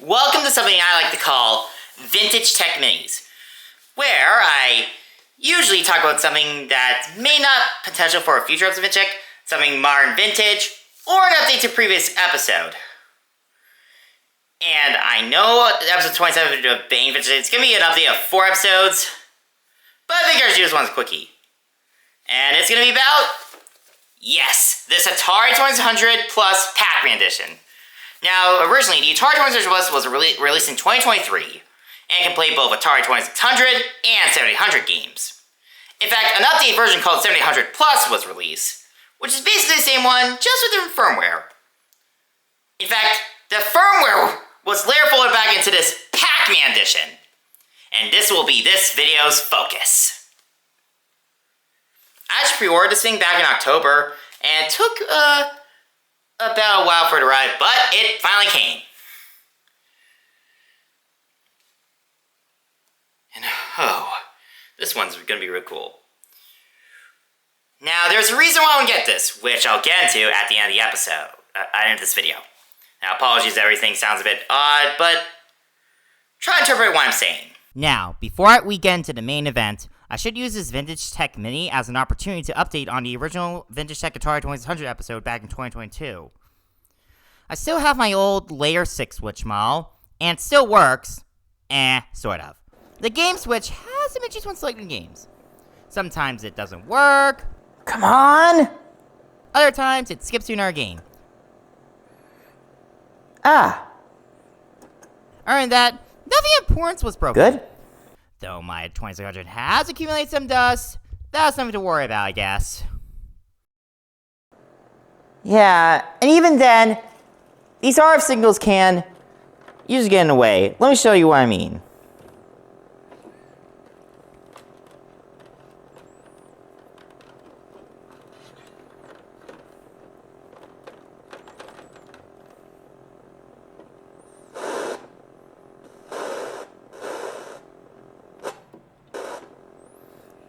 Welcome to something I like to call VintageTech Minis, where I usually talk about something that may not potential for a future episode of VintageTech, something modern vintage, or an update to a previous episode. And I know episode 27 of Bang Vintage, it's going to be an update of 4 episodes, but I think I should do this one's quickie. And it's going to be about, yes, this Atari 2600 plus Pac-Man edition. Now, originally, the Atari 2600 Plus was released in 2023, and can play both Atari 2600 and 7800 games. In fact, an updated version called 7800 Plus was released, which is basically the same one, just with different firmware. In fact, the firmware was layer folded back into this Pac-Man edition, and this will be this video's focus. I actually pre-ordered this thing back in October, and it took about a while for it to arrive, but it finally came. And oh, this one's gonna be real cool. Now, there's a reason why I want to get this, which I'll get into at the end of the episode, at the end of this video. Now, apologies, everything sounds a bit odd, but try to interpret what I'm saying. Now, before we get into the main event, I should use this VintageTech Mini as an opportunity to update on the original VintageTech Atari 2600 episode back in 2022. I still have my old Layer 6 switch model, and it still works, sort of. The game switch has images when selecting games. Sometimes it doesn't work. Come on! Other times it skips to another game. Other than that, nothing important was broken. Good? Though my 2600 has accumulated some dust, that's nothing to worry about, I guess. Yeah, and even then, these RF signals can usually get in the way. Let me show you what I mean.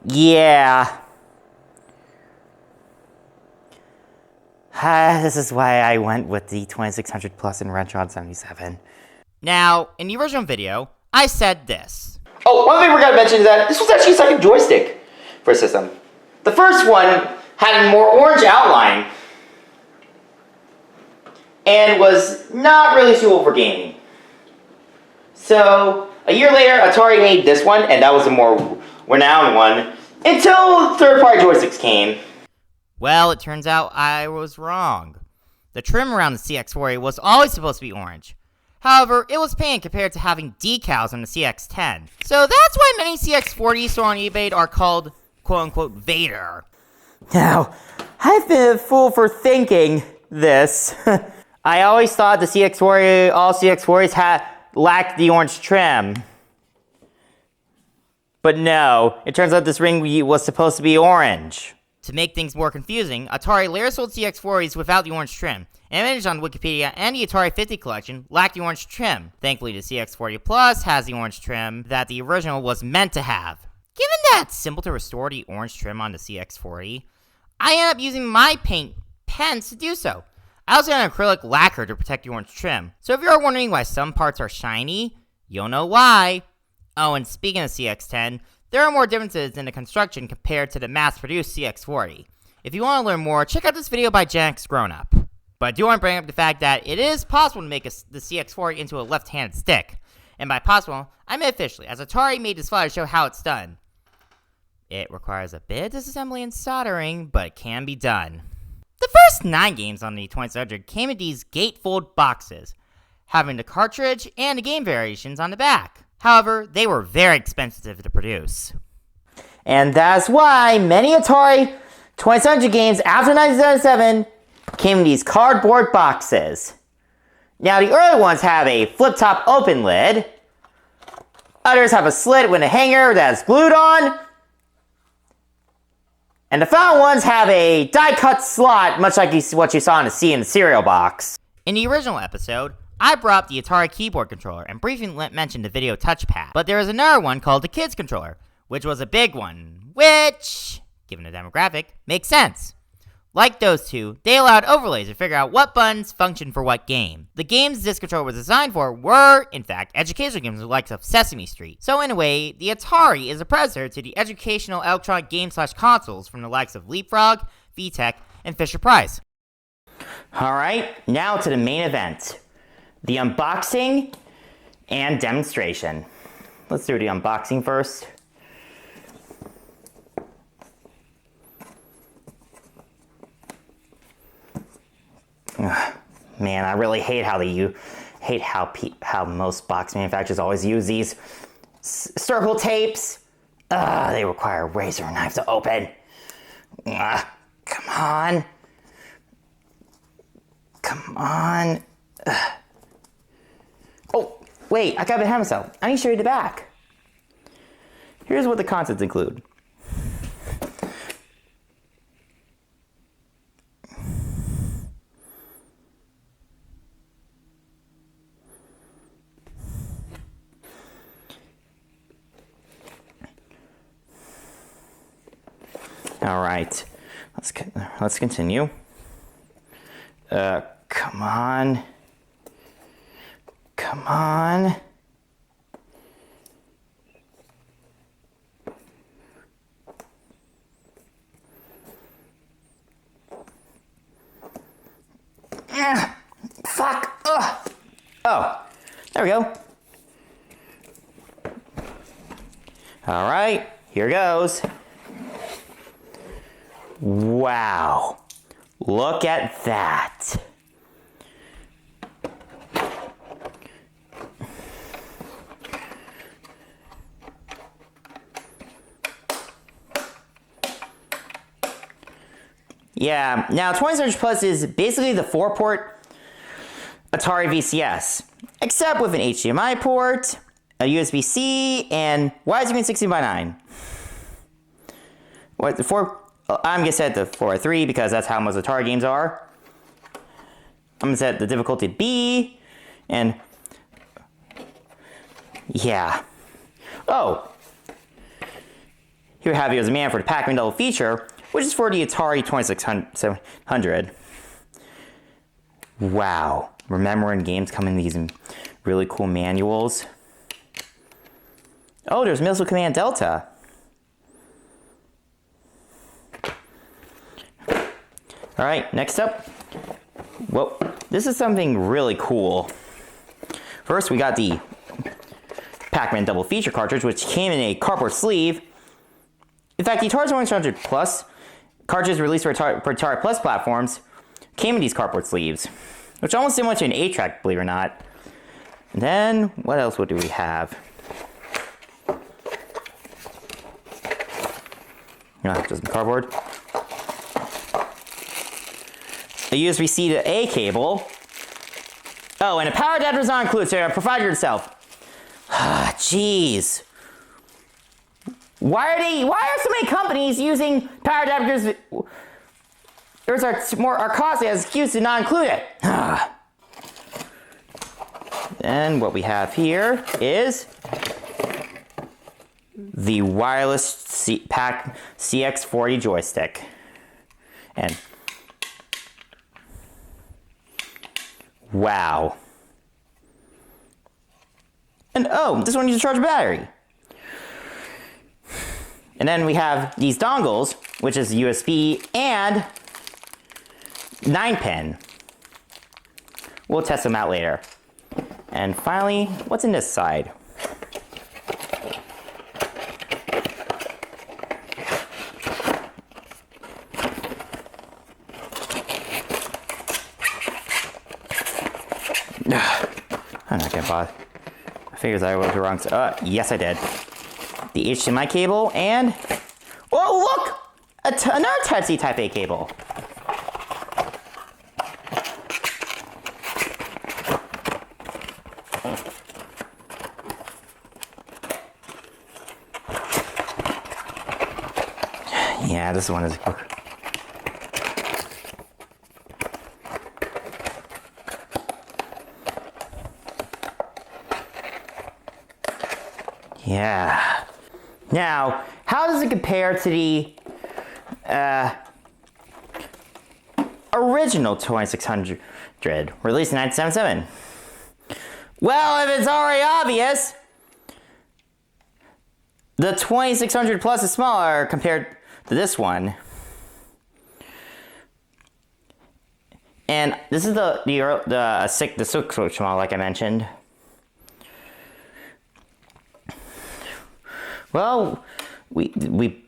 Yeah. This is why I went with the 2600 Plus in Retron 77. Now, in the original video, I said this. Oh, one thing we forgot to mention is that this was actually a second joystick for a system. The first one had a more orange outline and was not really suitable for gaming. So, a year later, Atari made this one, and that was a more renowned one, until third-party joysticks came. Well, it turns out I was wrong. The trim around the CX40 was always supposed to be orange. However, it was pain compared to having decals on the CX10. So that's why many CX40s sold on eBay are called, quote-unquote, Vader. Now, I've been a fool for thinking this. I always thought the CX40, all CX40s lacked the orange trim. But no, it turns out this ring was supposed to be orange. To make things more confusing, Atari later sold CX40s without the orange trim. Images on Wikipedia and the Atari 50 collection lack the orange trim. Thankfully, the CX40 Plus has the orange trim that the original was meant to have. Given that it's simple to restore the orange trim on the CX40, I ended up using my paint pens to do so. I also got an acrylic lacquer to protect the orange trim. So if you're wondering why some parts are shiny, you'll know why. Oh, and speaking of CX10, there are more differences in the construction compared to the mass-produced CX40. If you want to learn more, check out this video by Gen X Grown Up. But I do want to bring up the fact that it is possible to make the CX40 into a left-handed stick. And by possible, I mean officially, as Atari made this flyer to show how it's done. It requires a bit of disassembly and soldering, but it can be done. The first 9 games on the 2600 came in these gatefold boxes, having the cartridge and the game variations on the back. However, they were very expensive to produce. And that's why many Atari 2600 games after 1977 came in these cardboard boxes. Now, the early ones have a flip-top open lid. Others have a slit with a hanger that's glued on. And the final ones have a die-cut slot, much like what you saw in the cereal box. In the original episode, I brought up the Atari keyboard controller and briefly mentioned the video touchpad, but there is another one called the kids controller, which was a big one, which, given the demographic, makes sense. Like those two, they allowed overlays to figure out what buttons function for what game. The games this controller was designed for were, in fact, educational games like likes of Sesame Street. So in a way, the Atari is a predecessor to the educational electronic game/consoles from the likes of Leapfrog, VintageTech, and Fisher-Price. Alright, now to the main event. The unboxing and demonstration. Let's do the unboxing first. Ugh, man, I really hate how most box manufacturers always use these circle tapes. They require a razor knife to open. Come on. Come on. Oh, wait, I got ahead of myself. I need to show you the back. Here's what the contents include. All right, let's continue. Come on. Come on. Fuck. Ugh. Oh, there we go. All right, here goes. Wow, look at that. Yeah, now 20th Plus is basically the 4-port Atari VCS, except with an HDMI port, a USB-C, and widescreen 16:9. What, the 4... I'm gonna set the 4x3 because that's how most Atari games are. I'm gonna set the difficulty B, and yeah. Oh, here we have you as a man for the Pac-Man double feature, which is for the Atari 2600. Wow, remembering games come in these really cool manuals. Oh, there's Missile Command Delta. All right, next up. Whoa, this is something really cool. First, we got the Pac-Man double feature cartridge, which came in a cardboard sleeve. In fact, the Atari 2600 Plus cartridges released for Atari Plus platforms came in these cardboard sleeves, which is almost similar to an 8-track, believe it or not. And then, what else do we have? Just cardboard. A USB-C to A cable. Oh, and a power adapter is not included, so provide yourself. Ah, jeez. Why are so many companies using power adapters? Those are costly as excuse to not include it. Then what we have here is the wireless Pac CX40 joystick. And wow. And oh, this one uses a charge battery. And then we have these dongles, which is USB and 9-pin. We'll test them out later. And finally, what's in this side? I'm not gonna bother. I figured I was wrong. Yes, I did. The HDMI cable and... Oh, look! Another Type-C Type A cable. Yeah, this one is... Yeah. Now, how does it compare to the original 2600, released in 1977? Well, if it's already obvious, the 2600 Plus is smaller compared to this one. And this is the 6-switch model, like I mentioned. Well, we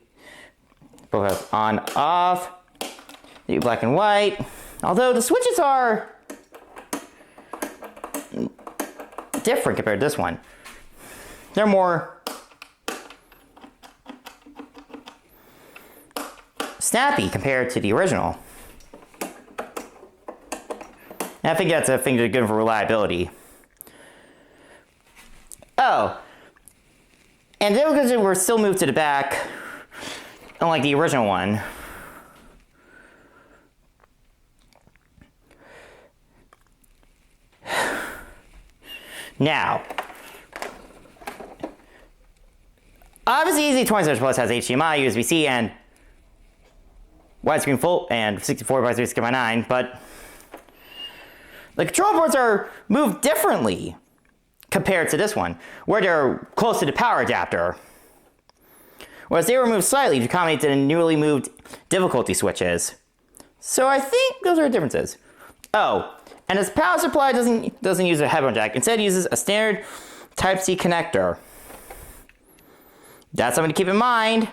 both have on, off, the black and white. Although the switches are different compared to this one. They're more snappy compared to the original. And I think that's a thing that's good for reliability. Oh. And then because we're still moved to the back, unlike the original one. Now, obviously, the 2600 Plus has HDMI, USB-C, and widescreen full, and 64 by 369, but the control ports are moved differently compared to this one, where they're close to the power adapter. Whereas they were moved slightly to accommodate the newly moved difficulty switches. So I think those are differences. Oh, and this power supply doesn't use a headphone jack. Instead, it uses a standard Type-C connector. That's something to keep in mind.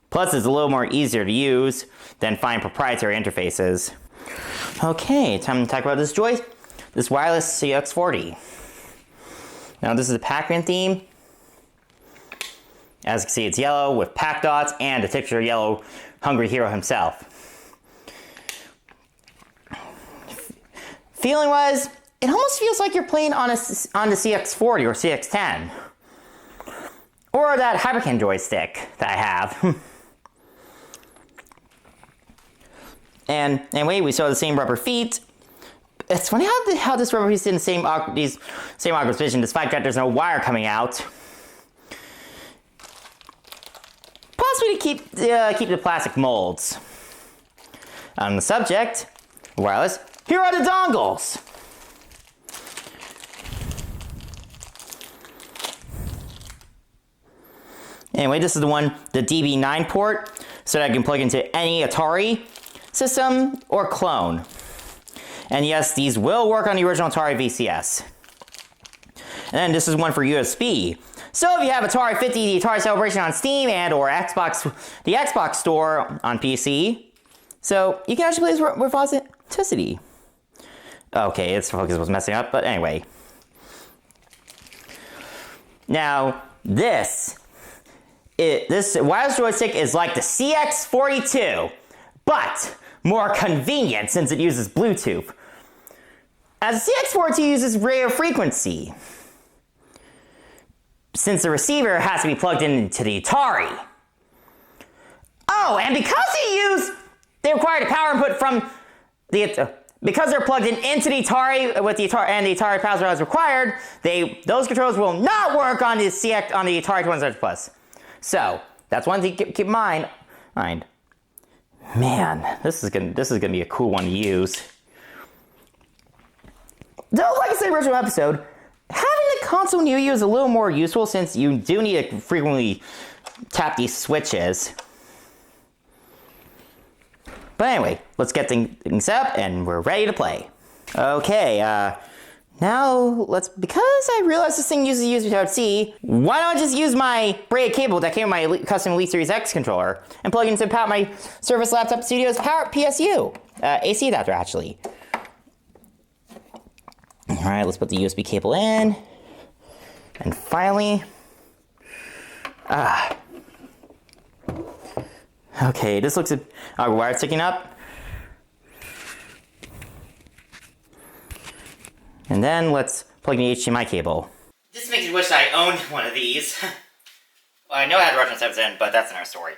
Plus, it's a little more easier to use than find proprietary interfaces. Okay, time to talk about this wireless CX40. Now, this is a Pac-Man theme. As you can see, it's yellow with Pac dots and a picture of yellow Hungry Hero himself. Feeling-wise, it almost feels like you're playing on the CX40 or CX10. Or that Hyperkin joystick that I have. And anyway, we saw the same rubber feet. It's funny how this rubber feet's in the same awkward position, despite that there's no wire coming out. Possibly to keep the plastic molds. On the subject, wireless, here are the dongles. Anyway, this is the DB9 port, so that I can plug into any Atari system or clone. And yes, these will work on the original Atari VCS. And then this is one for USB. So if you have Atari 50, the Atari Celebration on Steam, and or the Xbox Store on PC, so you can actually play this with authenticity. Okay, its focus was messing up, but anyway. Now, this wireless joystick is like the CX42, but more convenient since it uses Bluetooth. As the CX42 uses radio frequency, since the receiver has to be plugged into the Atari. Oh, and because they required a power input from because they're plugged into the Atari with the Atari and the Atari power supply is required, those controls will not work on the Atari 2600 Plus. So that's one thing to keep in mind. Man, this is gonna be a cool one to use. Though, like I said in the original episode, having the console near you is a little more useful since you do need to frequently tap these switches. But anyway, let's get things up and we're ready to play. Okay, now because I realized this thing uses USB Type-C, why don't I just use my braided cable that came with my custom Elite Series X controller and plug into my Surface Laptop Studios Power PSU, AC adapter actually. Alright, let's put the USB cable in. And finally, okay, this looks our wire sticking up. And then let's plug in the HDMI cable. This makes me wish I owned one of these. Well, I know I had reference steps in, but that's another story.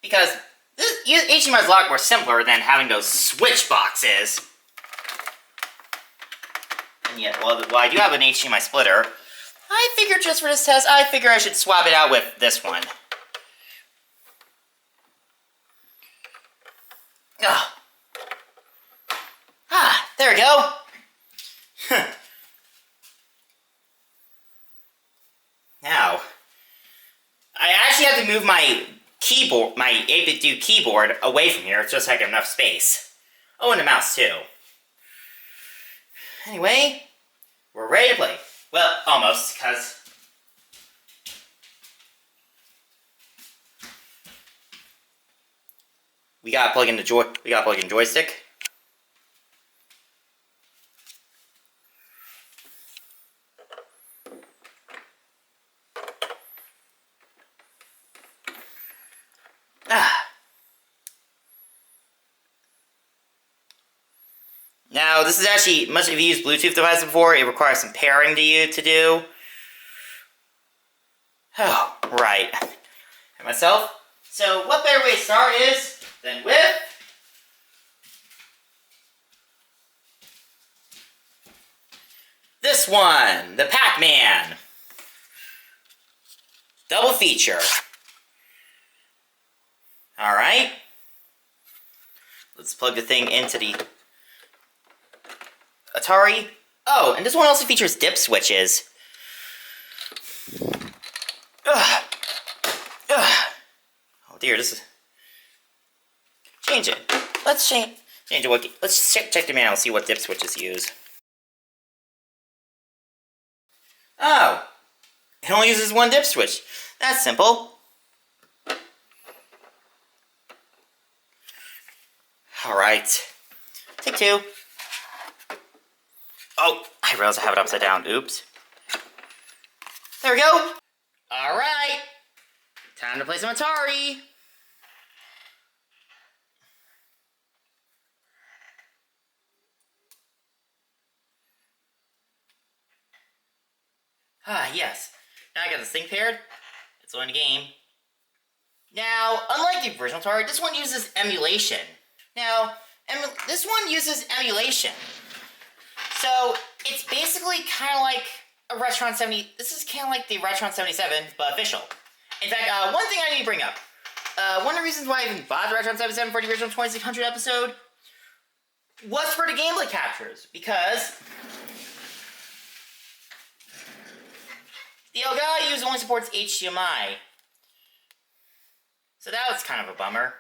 Because HDMI is a lot more simpler than having those switch boxes. And yet, well, I do have an HDMI splitter. I figured just for this test, I should swap it out with this one. Ugh. move my keyboard, my 8-bit Duke keyboard away from here just so I get enough space. Oh, and the mouse too. Anyway, we're ready to play. Well, almost, because we gotta plug in the joystick. Now, this is actually, much if you use Bluetooth devices before, it requires some pairing to do. Oh, right. And myself. So, what better way to start is than with this one, the Pac-Man. Double feature. Alright. Let's plug the thing into the Atari. Oh, and this one also features dip switches. Ugh. Ugh. Oh dear, this is... Change it. Let's change it. Let's check the manual and see what dip switches use. Oh. It only uses one dip switch. That's simple. Alright. Take two. Oh, I realized I have it upside down. Oops. There we go. Alright. Time to play some Atari. Ah, yes. Now I got this thing paired. It's on the game. Now, unlike the original Atari, this one uses emulation. Now, this one uses emulation. So, it's basically kind of like a Retron 70... This is kind of like the Retron 77, but official. In fact, one thing I need to bring up. One of the reasons why I even bought the Retron 77 for the original 2600 episode was for the gameplay captures, because the Elgato I use only supports HDMI. So that was kind of a bummer.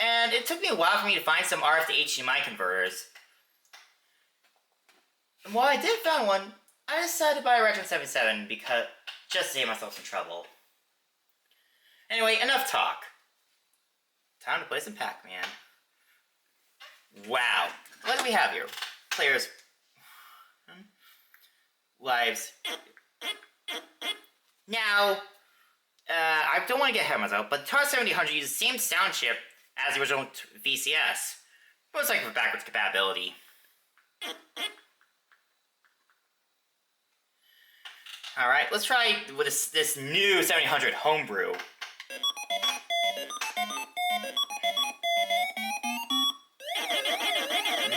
And it took me a while for me to find some RF to HDMI converters. And while I did find one, I decided to buy a Retron 77 because just to save myself some trouble. Anyway, enough talk. Time to play some Pac-Man. Wow. What do we have here? Players. Lives. Now, I don't want to get ahead of myself, but the Atari 7800 uses the same sound chip as the original VCS. Most likely for backwards compatibility. Alright, let's try with this new 7800 Homebrew.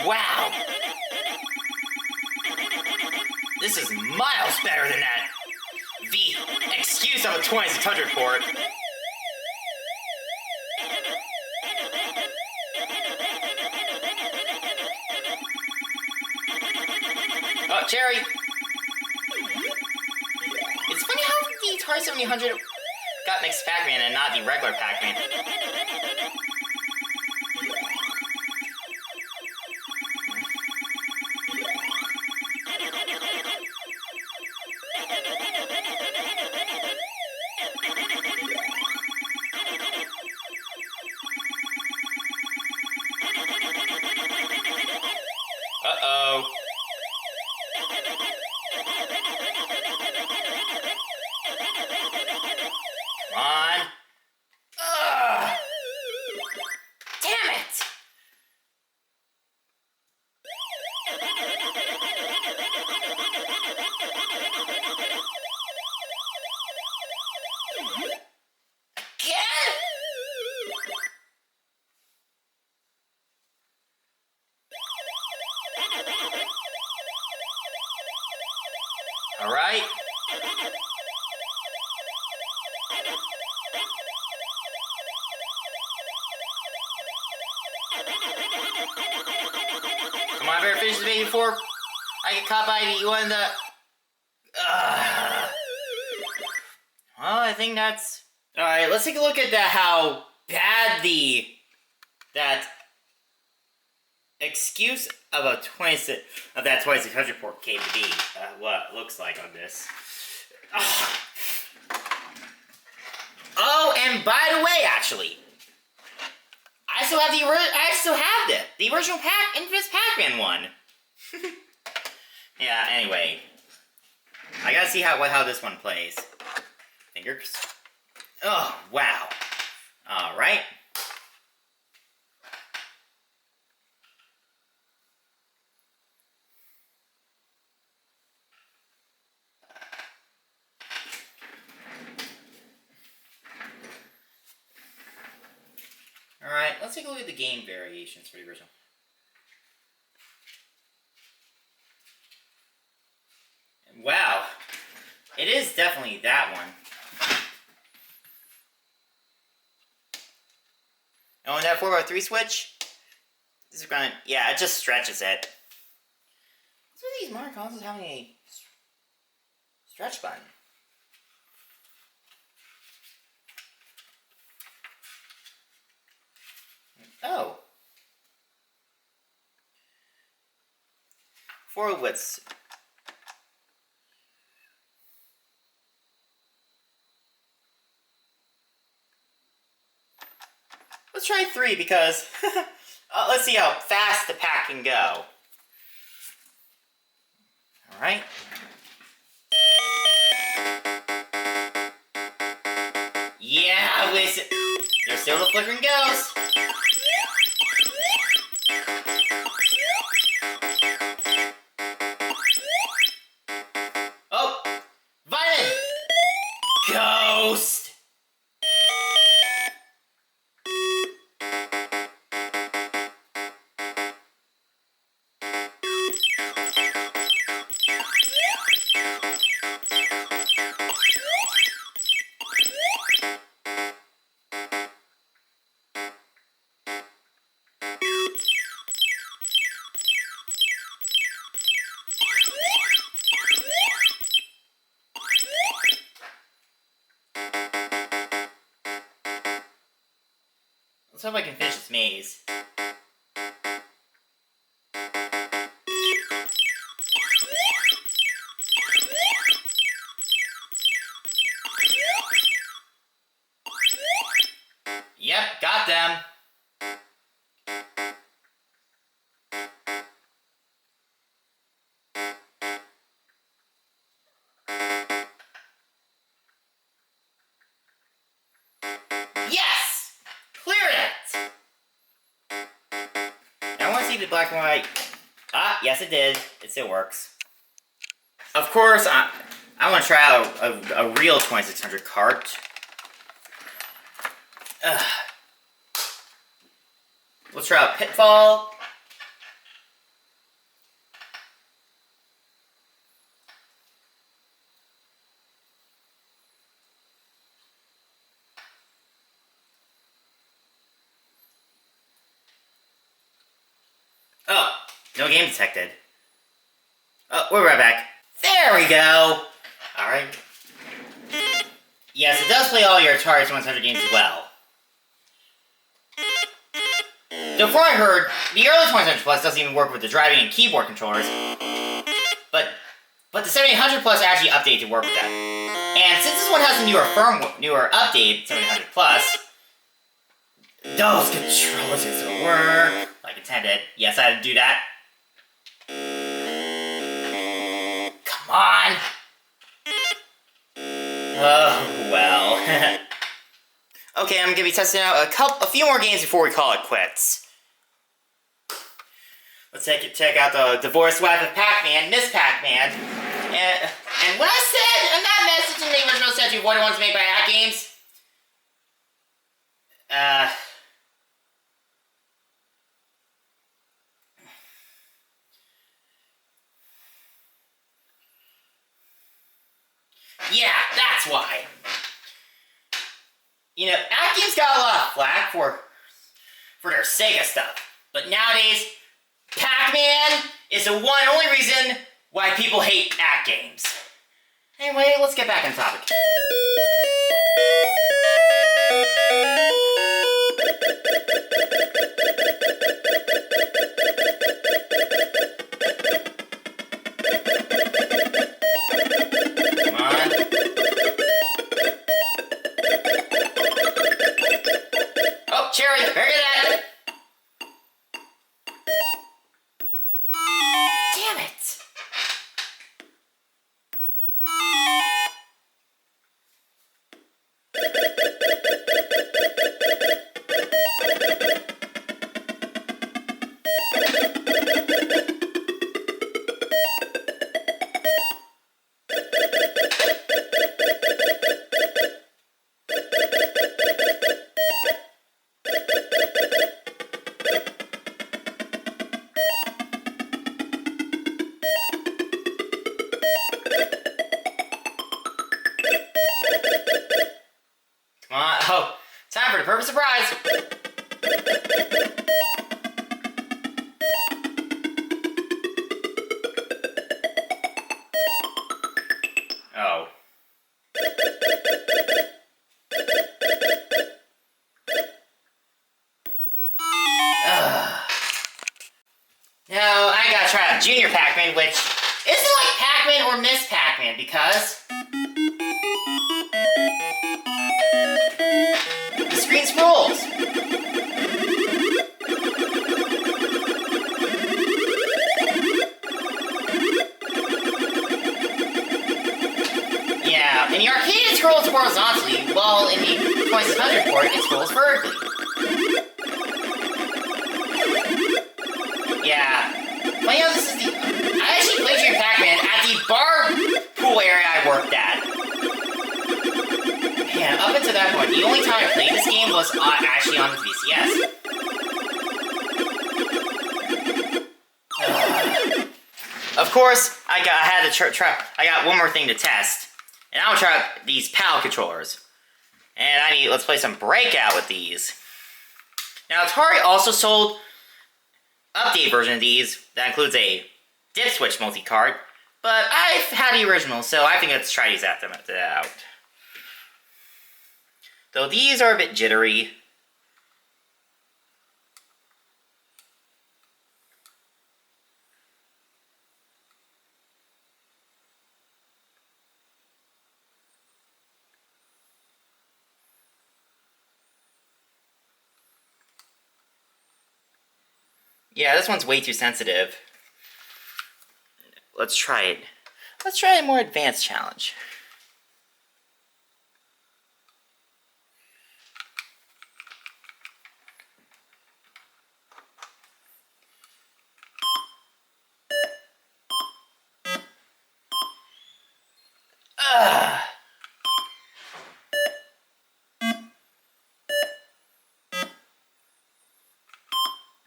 Wow! This is miles better than that excuse of a 2600 port. Oh, Cherry! It's funny how the Atari 7800 got mixed Pac-Man and not the regular Pac-Man. Uh-oh. Come on. Ugh. Damn it. Again? All right. Come on, I better finish this video before I get caught by the one of the... Well, I think that's... Alright, let's take a look at how bad that excuse of that 2600 port came to be. What it looks like on this. Oh, and by the way, actually, I still have the original Infamous Pac-Man one. Yeah. Anyway, I gotta see how this one plays. Fingers. Oh wow. All right. Alright, let's take a look at the game variations for the original. Wow. It is definitely that one. Oh, and that 4x3 switch? This is gonna... Yeah, it just stretches it. What's with these modern consoles having a stretch button? Oh. Four widths. Let's try 3 because let's see how fast the pack can go. Alright. Yeah, listen. There's still the flickering ghost. Oh! Vitamin! Ghost! Let's hope I can finish this maze. Yep, got them. Yes! Clear it! Now I want to see the black and white. Ah, yes it did. It still works. Of course, I want to try out a real 2600 cart. Let's try out Pitfall. Oh, no game detected. Oh, we're right back. There we go! Alright. Yes, it does play all your Atari 100 games as well. So before I heard, the early 2600 Plus doesn't even work with the driving and keyboard controllers, but the 7800 Plus actually updated to work with that. And since this one has a newer update, 7800 Plus, those controllers will work like intended. Yes, I had to do that. Come on! Oh, well. Okay, I'm gonna be testing out a few more games before we call it quits. Let's check out the divorced wife of Pac-Man, Miss Pac-Man. And what I said in that message in the original set to avoid the ones made by Hack Games. Yeah, that's why. You know, Hack Games got a lot of flack for their Sega stuff. But nowadays, Pac-Man is the one only reason why people hate Hack Games. Anyway, let's get back on topic. Cherry, very good at it. Damn it. Oh, time for the perfect surprise. Oh. Now, I gotta try out Junior Pac-Man, which isn't like Pac-Man or Miss Pac-Man, because the screen scrolls. Yeah, in the arcade it scrolls horizontally, while in the 2600 port it scrolls vertically. Yeah. But you know, this is the... I actually played Junior Pac-Man at the bar pool area I worked at. Man, up until that point, the only time I played this game was actually on the VCS. Of course, I got one more thing to test. And I'm gonna try out these PAL controllers. And let's play some Breakout with these. Now, Atari also sold update version of these that includes a dip switch multi-cart, but I've had the original, so I think let's try these out. Though these are a bit jittery. Yeah, this one's way too sensitive. Let's try it. Let's try a more advanced challenge.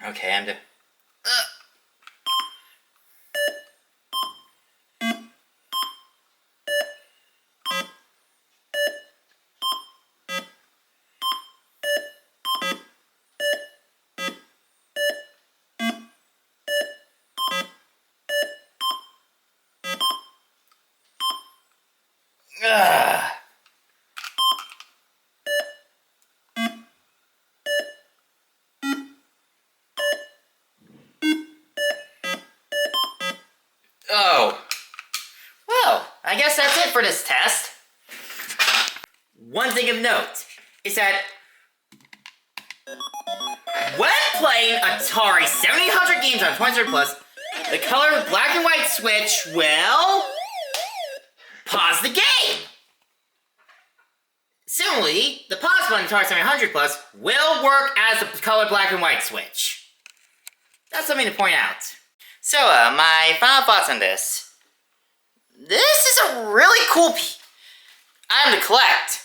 Okay, I'm done. Oh. Well, I guess that's it for this test. One thing of note is that when playing Atari 7800 games on 200 Plus, the color black and white switch will pause the game. Similarly, the pause button on Atari 7800 Plus will work as the color black and white switch. That's something to point out. So, my final thoughts on this. This is a really cool item to collect.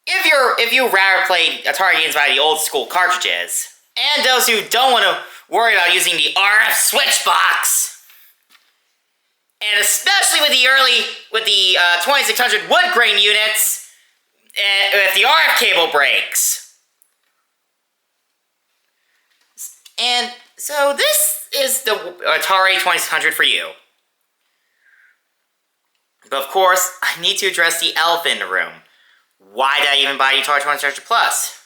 If you rather play Atari games by the old school cartridges, and those who don't want to worry about using the RF switch box, and especially with the 2600 wood grain units, if the RF cable breaks. And so this is the Atari 2600 for you. But of course, I need to address the elephant in the room. Why did I even buy Atari 2600 Plus?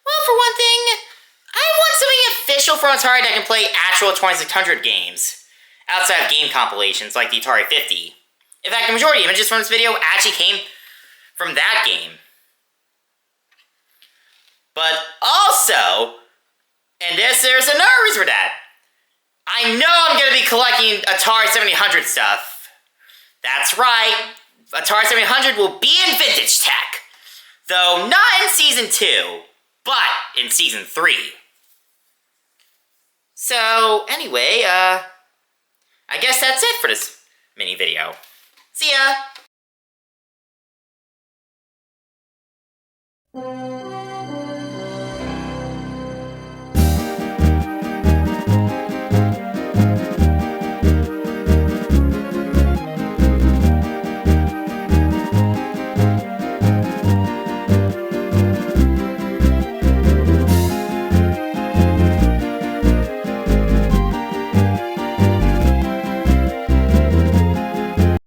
Well, for one thing, I want something official for Atari that can play actual 2600 games, outside of game compilations like the Atari 50. In fact, the majority of images from this video actually came from that game. But also, and there's another reason for that. I know I'm going to be collecting Atari 7800 stuff. That's right, Atari 7800 will be in VintageTech. Though not in Season 2, but in Season 3. So, anyway, I guess that's it for this mini video. See ya!